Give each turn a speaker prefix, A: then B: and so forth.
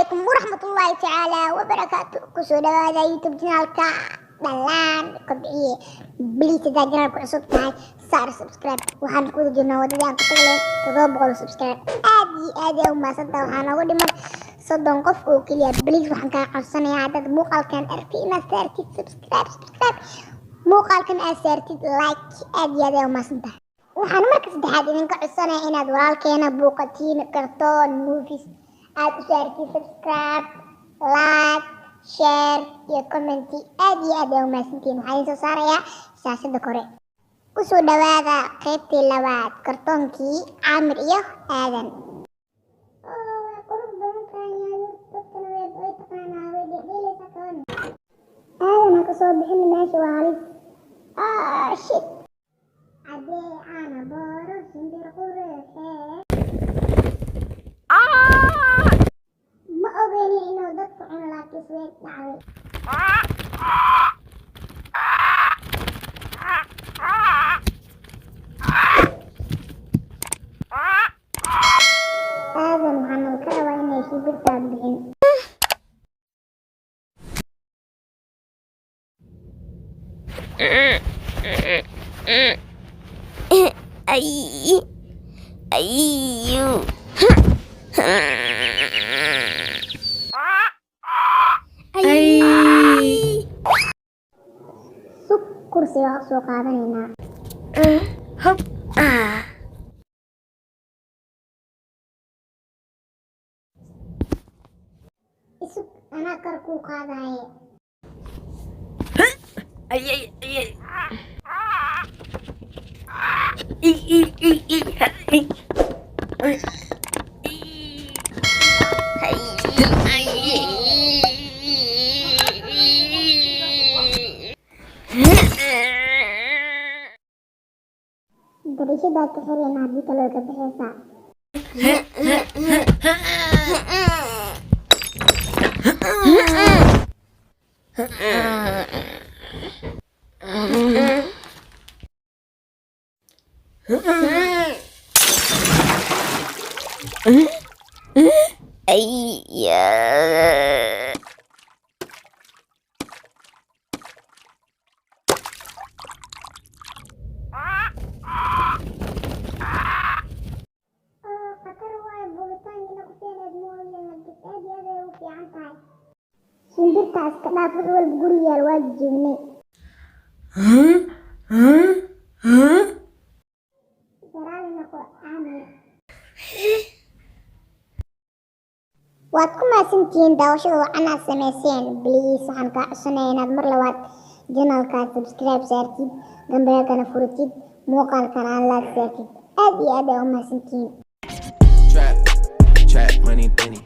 A: عليكم ورحمة الله تعالى وبركاته. كسو دوادا يوتيوب channelka dhalaan kobciye please hadaa channelka cusub tahay saar subscribe. waxaan ku jirnaa wadadii aan ku tagay 700 subscribe. aad iyo aad ay u maasantahay. waxaan ugu dhiman 30 qof oo kaliya. please waxaan kaa codsanayaa dad muuqaalkan arkay inaad saartid subscribe muuqaalkan aad saartid like. aad iyo aad ay u maasantahay. waxaan marka saddexaad idinka codsanayaa inaad walaalkeena buuqatiin kartoon movies aad u saartid subscribe like share iyo comment. aad iyo aad ay u maasantiin. waxaan soo saarayaa shaashada kore. kusoo dhawaada qaybtii labaad kartoonkii Caamir iyo Aadan. aadan kasoo bixin meesha waa halis. shit adee ana booro sindir qureexee ma ogeyni inuu dadku cuno laakiin isweeg dhacday. aadan waxaan ka rabaa inay shimbirtaas bixin. sug kursi waa soo qaadanaynaa. isug anaa kar kuu qaadaye. darishadaad ka xireen haddii kaloo ka bixeysaa. shimbirtaas ka dhaaf wax walba guri yaal waa jijibinay. jaraali noqo Caamir. waad ku maasantihiin daawashada wacan aad samayseen. please waxaan kaa codsanayaa inaad mar labaad channelka subscribe saartid gambeelkana furatid muuqaalkana aan like saartid. aad iyo aad ay u maasantihiin.
B: Trap money penny